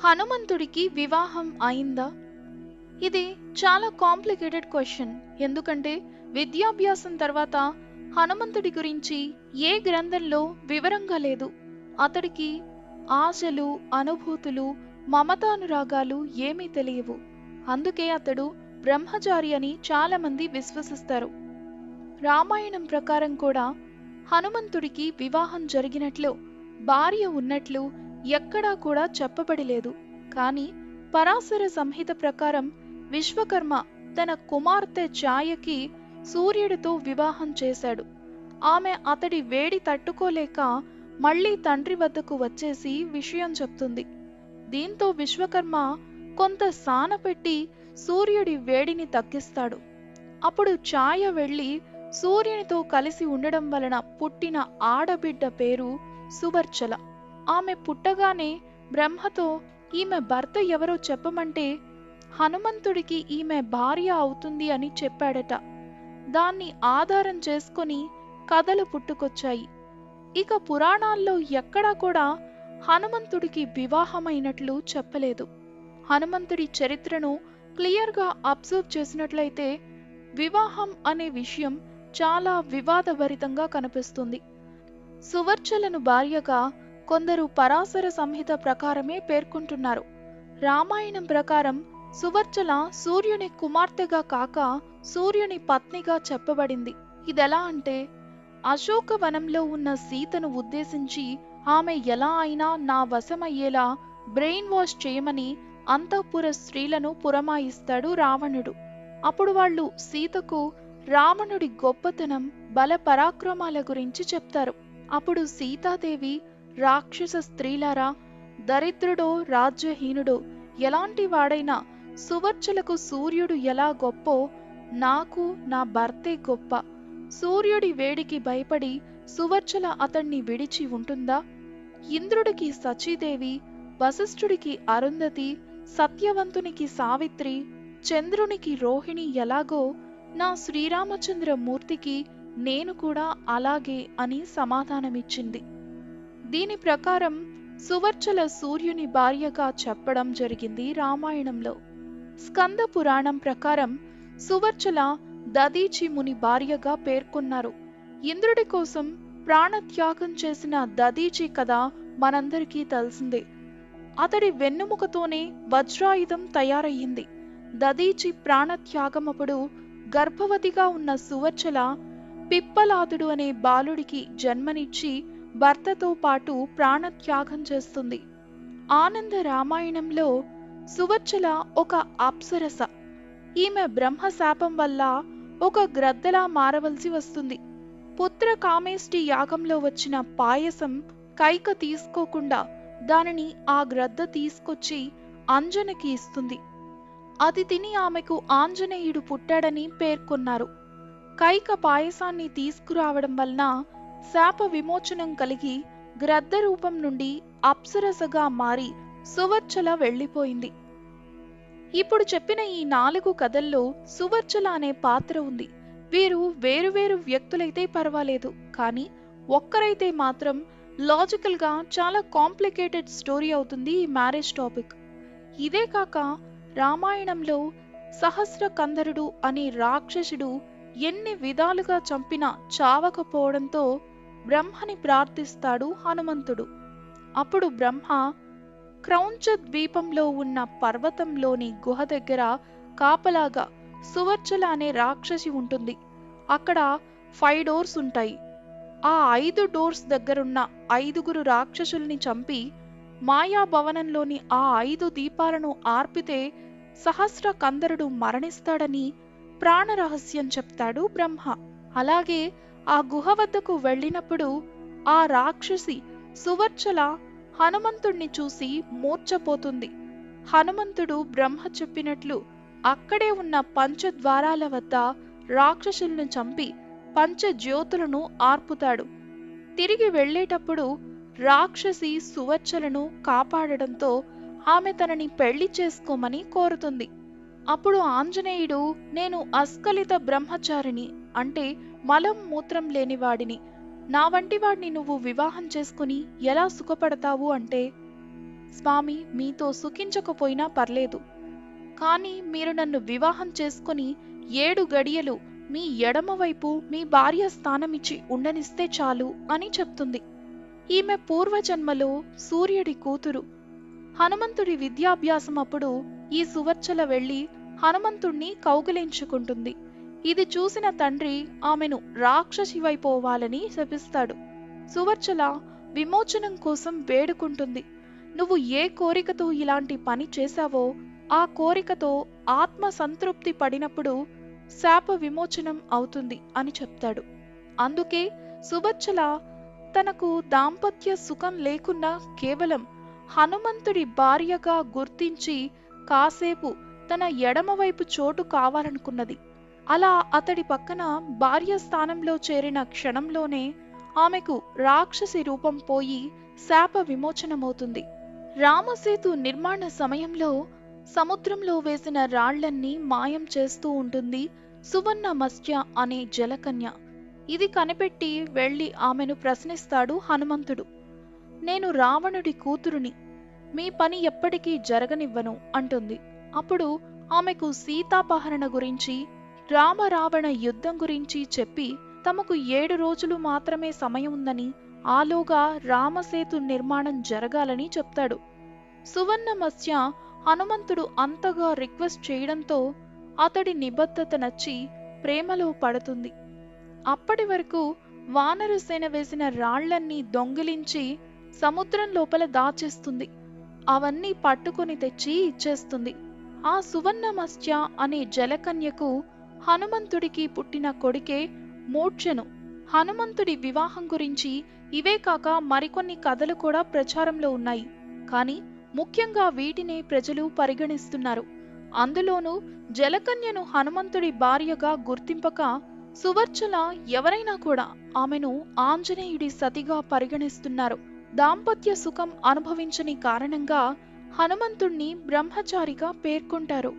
హనుమంతుడికి వివాహం అయిందా? ఇది చాలా కాంప్లికేటెడ్ క్వశ్చన్. ఎందుకంటే విద్యాభ్యాసం తర్వాత హనుమంతుడి గురించి ఏ గ్రంథంలో వివరంగా లేదు. అతడికి ఆశలు, అనుభూతులు, మమతానురాగాలు ఏమీ తెలియవు. అందుకే అతడు బ్రహ్మచారి అని చాలా మంది విశ్వసిస్తారు. రామాయణం ప్రకారం కూడా హనుమంతుడికి వివాహం జరిగినట్లు, భార్య ఉన్నట్లు ఎక్కడా కూడా చెప్పబడిలేదు. కానీ పరాశర సంహిత ప్రకారం విశ్వకర్మ తన కుమార్తె ఛాయకి సూర్యుడితో వివాహం చేశాడు. ఆమె అతడి వేడి తట్టుకోలేక మళ్లీ తండ్రి వద్దకు వచ్చేసి విషయం చెప్తుంది. దీంతో విశ్వకర్మ కొంత సానపెట్టి సూర్యుడి వేడిని తగ్గిస్తాడు. అప్పుడు ఛాయ వెళ్లి సూర్యునితో కలిసి ఉండడం వలన పుట్టిన ఆడబిడ్డ పేరు సువర్చల. ఆమె పుట్టగానే బ్రహ్మతో ఈమె భర్త ఎవరో చెప్పమంటే హనుమంతుడికి ఈమె భార్య అవుతుంది అని చెప్పాడట. దాన్ని ఆధారం చేసుకొని కథలు పుట్టుకొచ్చాయి. ఇక పురాణాల్లో ఎక్కడా కూడా హనుమంతుడికి వివాహమైనట్లు చెప్పలేదు. హనుమంతుడి చరిత్రను క్లియర్గా అబ్జర్వ్ చేసినట్లయితే వివాహం అనే విషయం చాలా వివాదభరితంగా కనిపిస్తుంది. సువర్చలను భార్యగా కొందరు పరాశర సంహిత ప్రకారమే పేర్కొంటున్నారు. రామాయణం ప్రకారం సువర్చల సూర్యుని కుమార్తెగా కాక సూర్యుని పత్నిగా చెప్పబడింది. ఇదెలా అంటే, అశోకవనంలో ఉన్న సీతను ఉద్దేశించి ఆమె ఎలా అయినా నా వశమయ్యేలా బ్రెయిన్ వాష్ చేయమని అంతఃపుర స్త్రీలను పురమాయిస్తాడు రావణుడు. అప్పుడు వాళ్ళు సీతకు రావణుడి గొప్పతనం, బల పరాక్రమాల గురించి చెప్తారు. అప్పుడు సీతాదేవి, రాక్షస స్త్రీలారా, దరిద్రుడో రాజ్యహీనుడో ఎలాంటి వాడైనా సువర్చలకు సూర్యుడు ఎలా గొప్పో నాకు నా భర్తే గొప్ప. సూర్యుడి వేడికి భయపడి సువర్చల అతణ్ణి విడిచి ఉంటుందా? ఇంద్రుడికి సచీదేవి, వశిష్ఠుడికి అరుంధతి, సత్యవంతునికి సావిత్రి, చంద్రునికి రోహిణి ఎలాగో నా శ్రీరామచంద్రమూర్తికి నేను కూడా అలాగే అని సమాధానమిచ్చింది. దీని ప్రకారం సువర్చల సూర్యుని భార్యగా చెప్పడం జరిగింది రామాయణంలో. స్కంద పురాణం ప్రకారం సువర్చల దదీచి ముని భార్యగా పేర్కొన్నారు. ఇంద్రుడి కోసం ప్రాణత్యాగం చేసిన దదీచి కథ మనందరికీ తెలిసిందే. అతడి వెన్నెముకతోనే వజ్రాయుధం తయారయ్యింది. దదీచి ప్రాణత్యాగమప్పుడు గర్భవతిగా ఉన్న సువర్చల పిప్పలాదుడు అనే బాలుడికి జన్మనిచ్చి భర్తతో పాటు ప్రాణత్యాగం చేస్తుంది. ఆనంద రామాయణంలో సువర్చల ఒక అప్సరస. ఈమె బ్రహ్మశాపం వల్ల ఒక గ్రద్దలా మారవలసి వస్తుంది. పుత్ర కామేష్టి యాగంలో వచ్చిన పాయసం కైక తీసుకోకుండా దానిని ఆ గ్రద్ద తీసుకొచ్చి అంజనకి ఇస్తుంది. అది తిని ఆమెకు ఆంజనేయుడు పుట్టాడని పేర్కొన్నారు. కైక పాయసాన్ని తీసుకురావడం వలన శాప విమోచనం కలిగి గ్రద్ద రూపం నుండి అప్సరసగా మారి సువర్చల వెళ్లిపోయింది. ఇప్పుడు చెప్పిన ఈ 4 కథల్లో సువర్చల అనే పాత్ర ఉంది. వీరు వేరువేరు వ్యక్తులైతే పర్వాలేదు, కానీ ఒక్కరైతే మాత్రం లాజికల్ గా చాలా కాంప్లికేటెడ్ స్టోరీ అవుతుంది ఈ మ్యారేజ్ టాపిక్. ఇదే కాక రామాయణంలో సహస్ర కందరుడు అనే రాక్షసుడు ఎన్ని విధాలుగా చంపినా చావకపోవడంతో బ్రహ్మని ప్రార్థిస్తాడు హనుమంతుడు. అప్పుడు బ్రహ్మ క్రౌంచ ద్వీపంలో ఉన్న పర్వతంలోని గుహ దగ్గర కాపలాగా సువర్చల అనే రాక్షసి ఉంటుంది. అక్కడ 5 డోర్స్ ఉంటాయి. ఆ 5 డోర్స్ దగ్గరున్న 5గురు రాక్షసుల్ని చంపి మాయాభవనంలోని ఆ 5 దీపాలను ఆర్పితే సహస్ర కందరుడు మరణిస్తాడని ప్రాణరహస్యం చెప్తాడు బ్రహ్మ. అలాగే ఆ గుహ వద్దకు వెళ్ళినప్పుడు ఆ రాక్షసి సువర్చల హనుమంతుణ్ణి చూసి మూర్ఛపోతుంది. హనుమంతుడు బ్రహ్మ చెప్పినట్లు అక్కడే ఉన్న పంచద్వారాల వద్ద రాక్షసులను చంపి పంచజ్యోతులను ఆర్పుతాడు. తిరిగి వెళ్లేటప్పుడు రాక్షసి సువర్చలను కాపాడడంతో ఆమె తనని పెళ్లి చేసుకోమని కోరుతుంది. అప్పుడు ఆంజనేయుడు, నేను అస్కలిత బ్రహ్మచారిని, అంటే మలం మూత్రం లేనివాడిని, నా వంటి వాడిని నువ్వు వివాహం చేసుకుని ఎలా సుఖపడతావు అంటే, స్వామి మీతో సుఖించకపోయినా పర్లేదు, కానీ మీరు నన్ను వివాహం చేసుకుని 7 గడియలు మీ ఎడమవైపు మీ భార్య స్థానమిచ్చి ఉండనిస్తే చాలు అని చెప్తుంది. ఈమె పూర్వజన్మలో సూర్యుడి కూతురు. హనుమంతుడి విద్యాభ్యాసం అప్పుడు ఈ సువర్చల వెళ్లి హనుమంతుణ్ణి కౌగిలించుకుంటుంది. ఇది చూసిన తండ్రి ఆమెను రాక్షసివైపోవాలని శపిస్తాడు. సువర్చల విమోచనం కోసం వేడుకుంటుంది. నువ్వు ఏ కోరికతో ఇలాంటి పని చేశావో ఆ కోరికతో ఆత్మ సంతృప్తి పడినప్పుడు శాప విమోచనం అవుతుంది అని చెప్తాడు. అందుకే సువర్చల తనకు దాంపత్య సుఖం లేకున్నా కేవలం హనుమంతుడి భార్యగా గుర్తించి కాసేపు తన ఎడమవైపు చోటు కావాలనుకున్నది. అలా అతడి పక్కన భార్య స్థానంలో చేరిన క్షణంలోనే ఆమెకు రాక్షసి రూపం పోయి శాప విమోచనమవుతుంది. రామసేతు నిర్మాణ సమయంలో సముద్రంలో వేసిన రాళ్లన్నీ మాయం చేస్తూ ఉంటుంది సువర్ణ మత్స్య అనే జలకన్య. ఇది కనిపెట్టి వెళ్లి ఆమెను ప్రశ్నిస్తాడు హనుమంతుడు. నేను రావణుడి కూతురుని, మీ పని ఎప్పటికీ జరగనివ్వను అంటుంది. అప్పుడు ఆమెకు సీతాపహరణ గురించి, రామరావణ యుద్ధం గురించి చెప్పి తమకు 7 రోజులు మాత్రమే సమయం ఉందని, ఆలోగా రామసేతు నిర్మాణం జరగాలని చెప్తాడు. సువర్ణ మత్స్య హనుమంతుడు అంతగా రిక్వెస్ట్ చేయడంతో అతడి నిబద్ధత నచ్చి ప్రేమలో పడుతుంది. అప్పటి వరకు వానరసేన వేసిన రాళ్లన్నీ దొంగిలించి సముద్రం లోపల దాచేస్తుంది. అవన్నీ పట్టుకొని తెచ్చి ఇచ్చేస్తుంది. ఆ సువర్ణ మత్స్య అనే జలకన్యకు హనుమంతుడికి పుట్టిన కొడుకే మూర్ఛను. హనుమంతుడి వివాహం గురించి ఇవే కాక మరికొన్ని కథలు కూడా ప్రచారంలో ఉన్నాయి. కానీ ముఖ్యంగా వీటినే ప్రజలు పరిగణిస్తున్నారు. అందులోనూ జలకన్యను హనుమంతుడి భార్యగా గుర్తింపక సువర్చల ఎవరైనా కూడా ఆమెను ఆంజనేయుడి సతిగా పరిగణిస్తున్నారు. దాంపత్య సుఖం అనుభవించని కారణంగా హనుమంతుణ్ణి బ్రహ్మచారిగా పేర్కొంటారు.